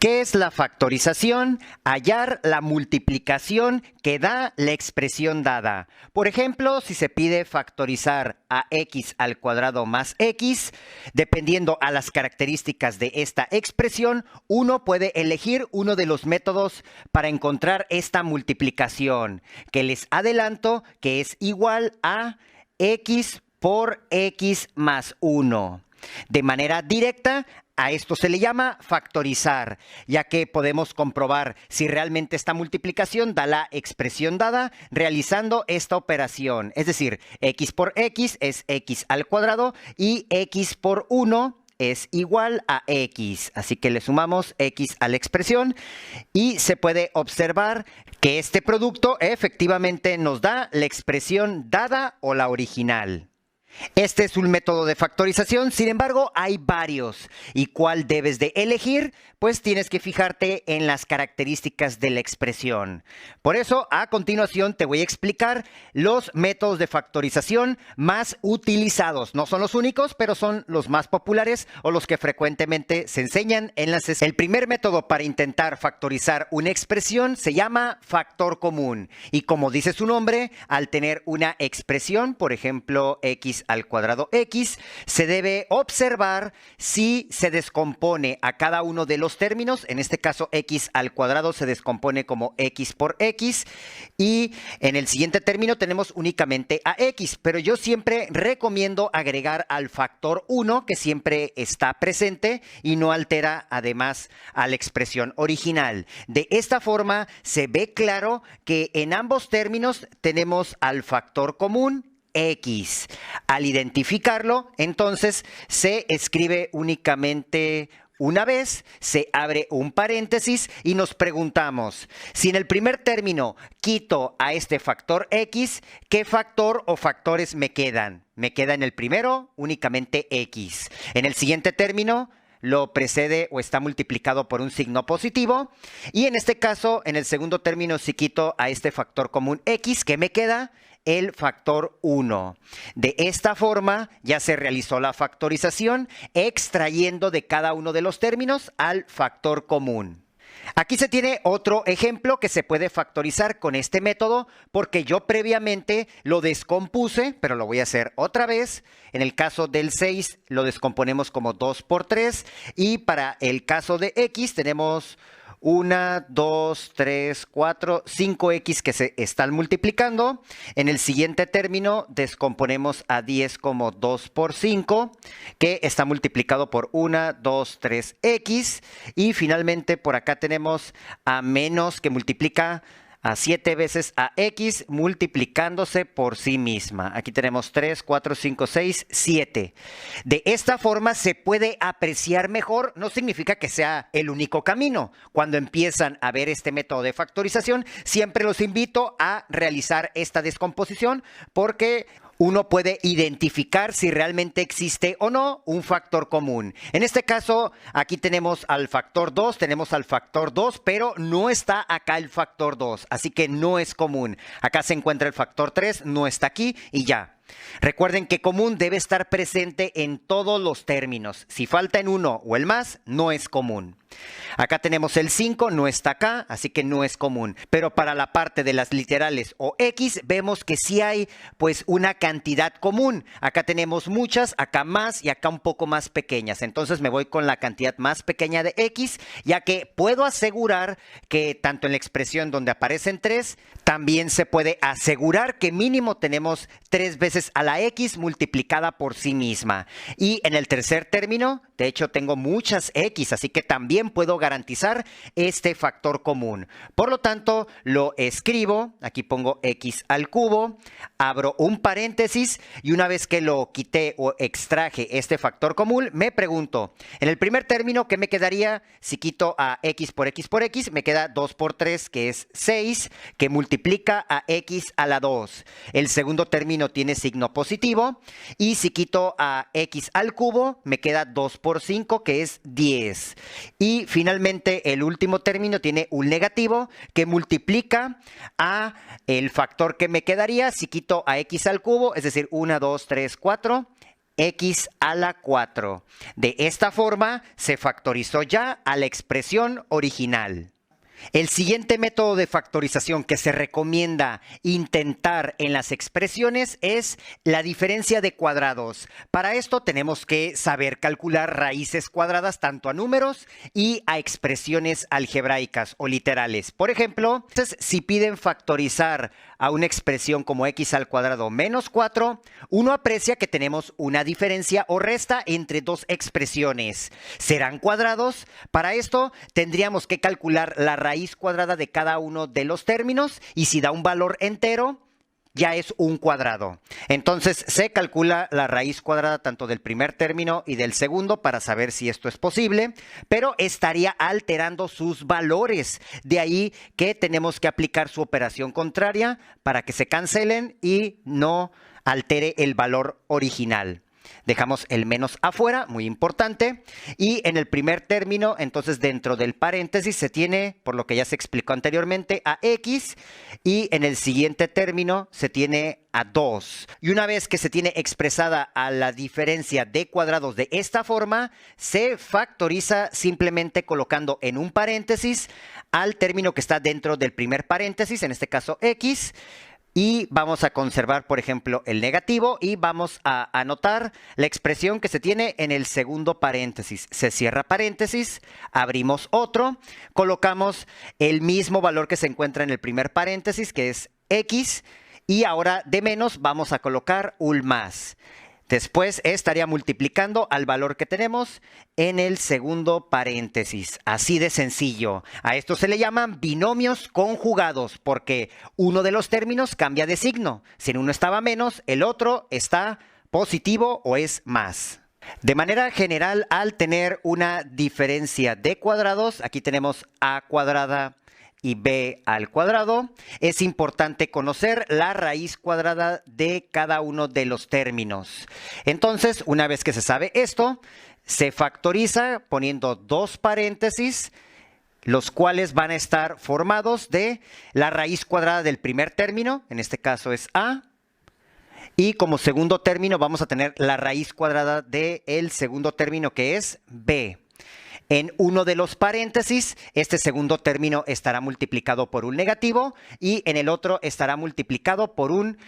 ¿Qué es la factorización? Hallar la multiplicación que da la expresión dada. Por ejemplo, si se pide factorizar a x al cuadrado más x, dependiendo a las características de esta expresión, uno puede elegir uno de los métodos para encontrar esta multiplicación, que les adelanto que es igual a x por x más 1. De manera directa, a esto se le llama factorizar, ya que podemos comprobar si realmente esta multiplicación da la expresión dada realizando esta operación. Es decir, x por x es x al cuadrado y x por 1 es igual a x. Así que le sumamos x a la expresión y se puede observar que este producto efectivamente nos da la expresión dada o la original. Este es un método de factorización, sin embargo, hay varios. ¿Y cuál debes de elegir? Pues tienes que fijarte en las características de la expresión. Por eso, a continuación te voy a explicar los métodos de factorización más utilizados. No son los únicos, pero son los más populares o los que frecuentemente se enseñan en las escuelas. El primer método para intentar factorizar una expresión se llama factor común. Y como dice su nombre, al tener una expresión, por ejemplo, x al cuadrado x, se debe observar si se descompone a cada uno de los términos. En este caso, x al cuadrado se descompone como x por x y en el siguiente término tenemos únicamente a x, pero yo siempre recomiendo agregar al factor 1 que siempre está presente y no altera además a la expresión original. De esta forma se ve claro que en ambos términos tenemos al factor común x. Al identificarlo, entonces se escribe únicamente una vez, se abre un paréntesis y nos preguntamos, si en el primer término quito a este factor x, ¿qué factor o factores me quedan? Me queda en el primero únicamente x. En el siguiente término lo precede o está multiplicado por un signo positivo. Y en este caso, en el segundo término, si quito a este factor común x, ¿qué me queda? El factor 1. De esta forma ya se realizó la factorización extrayendo de cada uno de los términos al factor común. Aquí se tiene otro ejemplo que se puede factorizar con este método porque yo previamente lo descompuse, pero lo voy a hacer otra vez. En el caso del 6 lo descomponemos como 2 por 3 y para el caso de x tenemos 1, 2, 3, 4, 5x que se están multiplicando. En el siguiente término descomponemos a 10 como 2 por 5, que está multiplicado por 1, 2, 3x. Y finalmente por acá tenemos a menos que multiplica a 7 veces a x multiplicándose por sí misma. Aquí tenemos 3, 4, 5, 6, 7. De esta forma se puede apreciar mejor, no significa que sea el único camino. Cuando empiezan a ver este método de factorización, siempre los invito a realizar esta descomposición porque uno puede identificar si realmente existe o no un factor común. En este caso, aquí tenemos al factor 2, pero no está acá el factor 2, así que no es común. Acá se encuentra el factor 3, no está aquí y ya. Recuerden que común debe estar presente en todos los términos. Si falta en uno o el más, no es común. Acá tenemos el 5, no está acá, así que no es común. Pero para la parte de las literales o x, vemos que sí hay pues una cantidad común. Acá tenemos muchas, acá más y acá un poco más pequeñas. Entonces me voy con la cantidad más pequeña de x, ya que puedo asegurar que tanto en la expresión donde aparecen 3, también se puede asegurar que mínimo tenemos 3 veces a la x multiplicada por sí misma. Y en el tercer término, de hecho tengo muchas x, así que también puedo garantizar este factor común. Por lo tanto, lo escribo, aquí pongo x al cubo, abro un paréntesis y una vez que lo quité o extraje este factor común, me pregunto, en el primer término, ¿qué me quedaría? Si quito a x por x por x, me queda 2 por 3, que es 6, que multiplica a x a la 2. El segundo término tiene signo positivo y si quito a x al cubo, me queda 2 por 5, que es 10. Y finalmente el último término tiene un negativo que multiplica a el factor que me quedaría si quito a x al cubo, es decir, 1, 2, 3, 4, x a la 4. De esta forma se factorizó ya a la expresión original. El siguiente método de factorización que se recomienda intentar en las expresiones es la diferencia de cuadrados. Para esto tenemos que saber calcular raíces cuadradas tanto a números y a expresiones algebraicas o literales. Por ejemplo, si piden factorizar a una expresión como x al cuadrado menos 4, uno aprecia que tenemos una diferencia o resta entre dos expresiones. ¿Serán cuadrados? Para esto tendríamos que calcular la raíz cuadrada de cada uno de los términos y si da un valor entero, ya es un cuadrado. Entonces se calcula la raíz cuadrada tanto del primer término y del segundo para saber si esto es posible, pero estaría alterando sus valores. De ahí que tenemos que aplicar su operación contraria para que se cancelen y no altere el valor original. Dejamos el menos afuera, muy importante. Y en el primer término, entonces dentro del paréntesis se tiene, por lo que ya se explicó anteriormente, a x. Y en el siguiente término se tiene a 2. Y una vez que se tiene expresada a la diferencia de cuadrados de esta forma, se factoriza simplemente colocando en un paréntesis al término que está dentro del primer paréntesis, en este caso x. Y vamos a conservar, por ejemplo, el negativo y vamos a anotar la expresión que se tiene en el segundo paréntesis. Se cierra paréntesis, abrimos otro, colocamos el mismo valor que se encuentra en el primer paréntesis, que es x, y ahora de menos vamos a colocar un más. Después estaría multiplicando al valor que tenemos en el segundo paréntesis. Así de sencillo. A esto se le llaman binomios conjugados porque uno de los términos cambia de signo. Si en uno estaba menos, el otro está positivo o es más. De manera general, al tener una diferencia de cuadrados, aquí tenemos a cuadrada y b al cuadrado, es importante conocer la raíz cuadrada de cada uno de los términos. Entonces, una vez que se sabe esto, se factoriza poniendo dos paréntesis, los cuales van a estar formados de la raíz cuadrada del primer término, en este caso es a, y como segundo término vamos a tener la raíz cuadrada del segundo término que es b. En uno de los paréntesis, este segundo término estará multiplicado por un negativo y en el otro estará multiplicado por un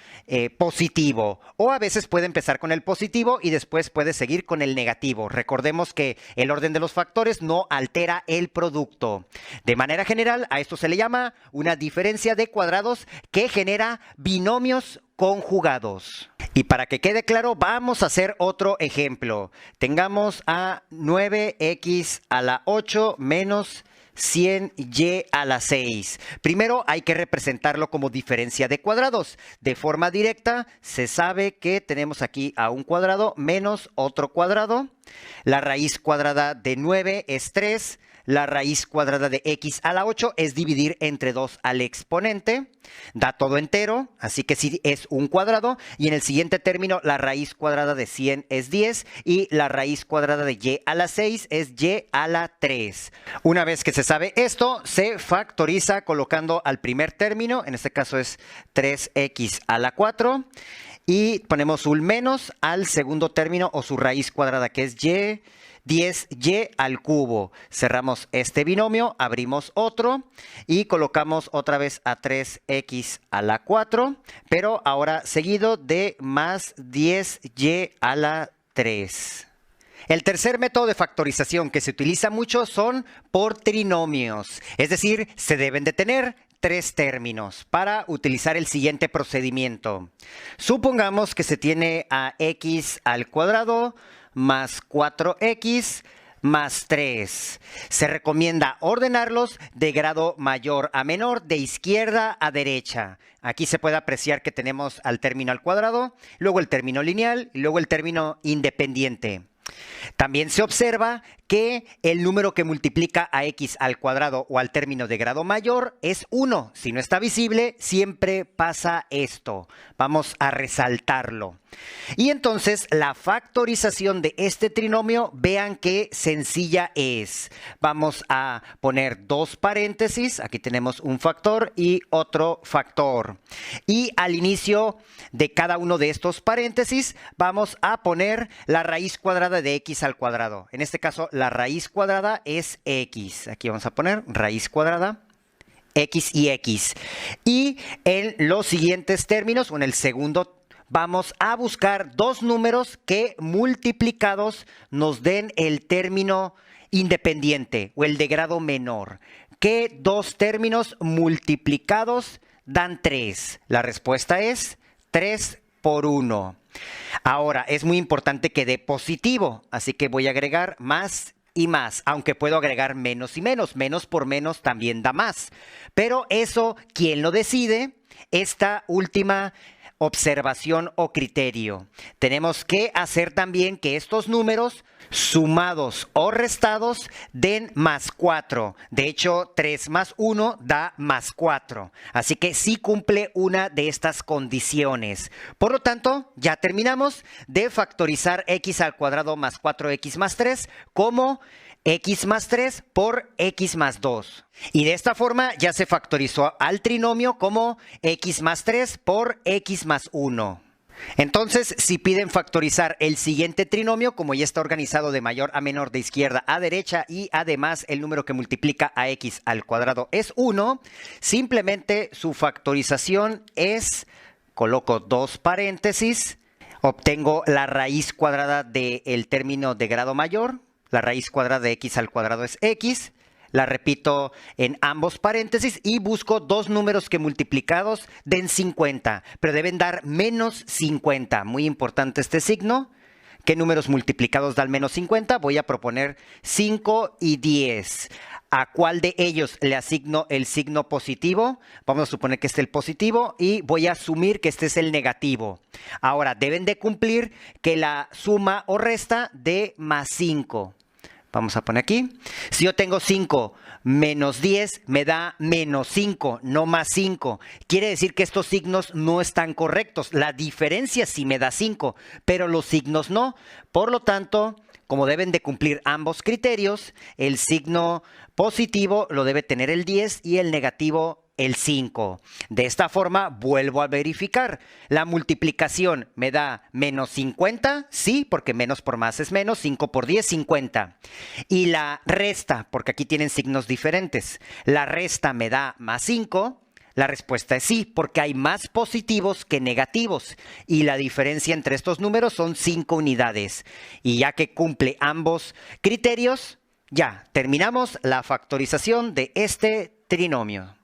positivo. O a veces puede empezar con el positivo y después puede seguir con el negativo. Recordemos que el orden de los factores no altera el producto. De manera general, a esto se le llama una diferencia de cuadrados que genera binomios conjugados. Y para que quede claro, vamos a hacer otro ejemplo. Tengamos a 9x a la 8 menos 100y a la 6. Primero hay que representarlo como diferencia de cuadrados. De forma directa se sabe que tenemos aquí a un cuadrado menos otro cuadrado. La raíz cuadrada de 9 es 3. La raíz cuadrada de x a la 8 es dividir entre 2 al exponente. Da todo entero, así que sí es un cuadrado. Y en el siguiente término, la raíz cuadrada de 100 es 10 y la raíz cuadrada de y a la 6 es y a la 3. Una vez que se sabe esto, se factoriza colocando al primer término, en este caso es 3x a la 4. Y ponemos un menos al segundo término o su raíz cuadrada que es y. 10y al cubo. Cerramos este binomio, abrimos otro y colocamos otra vez a 3x a la 4, pero ahora seguido de más 10y a la 3. El tercer método de factorización que se utiliza mucho son por trinomios, es decir, se deben de tener tres términos para utilizar el siguiente procedimiento. Supongamos que se tiene a x al cuadrado más 4x más 3. Se recomienda ordenarlos de grado mayor a menor, de izquierda a derecha. Aquí se puede apreciar que tenemos al término al cuadrado, luego el término lineal y luego el término independiente. También se observa que el número que multiplica a x al cuadrado o al término de grado mayor es 1. Si no está visible, siempre pasa esto. Vamos a resaltarlo. Y entonces la factorización de este trinomio, vean qué sencilla es. Vamos a poner dos paréntesis, aquí tenemos un factor y otro factor. Y al inicio de cada uno de estos paréntesis vamos a poner la raíz cuadrada de x al cuadrado. En este caso la raíz cuadrada es x. Aquí vamos a poner raíz cuadrada. X y X. Y en los siguientes términos, o en el segundo, vamos a buscar dos números que multiplicados nos den el término independiente o el de grado menor. ¿Qué dos términos multiplicados dan 3? La respuesta es 3 por 1. Ahora, es muy importante que dé positivo, así que voy a agregar más y más, aunque puedo agregar menos y menos. Menos por menos también da más. Pero eso, ¿quién lo decide? Esta última observación o criterio. Tenemos que hacer también que estos números sumados o restados den más 4. De hecho, 3 más 1 da más 4. Así que sí cumple una de estas condiciones. Por lo tanto, ya terminamos de factorizar x al cuadrado más 4x más 3 como x más 3 por x más 2. Y de esta forma ya se factorizó al trinomio como x más 3 por x más 1. Entonces, si piden factorizar el siguiente trinomio, como ya está organizado de mayor a menor, de izquierda a derecha, y además el número que multiplica a x al cuadrado es 1, simplemente su factorización es, coloco dos paréntesis, obtengo la raíz cuadrada del término de grado mayor. La raíz cuadrada de x al cuadrado es x. La repito en ambos paréntesis y busco dos números que multiplicados den 50, pero deben dar menos 50. Muy importante este signo. ¿Qué números multiplicados dan menos 50? Voy a proponer 5 y 10. ¿A cuál de ellos le asigno el signo positivo? Vamos a suponer que este es el positivo y voy a asumir que este es el negativo. Ahora, deben de cumplir que la suma o resta dé más 5. Vamos a poner aquí. Si yo tengo 5 menos 10, me da menos 5, no más 5. Quiere decir que estos signos no están correctos. La diferencia sí me da 5, pero los signos no. Por lo tanto, como deben de cumplir ambos criterios, el signo positivo lo debe tener el 10 y el negativo el 5. De esta forma vuelvo a verificar. La multiplicación me da menos 50, sí, porque menos por más es menos, 5 por 10, 50. Y la resta, porque aquí tienen signos diferentes, la resta me da más 5. La respuesta es sí, porque hay más positivos que negativos y la diferencia entre estos números son 5 unidades. Y ya que cumple ambos criterios, ya terminamos la factorización de este trinomio.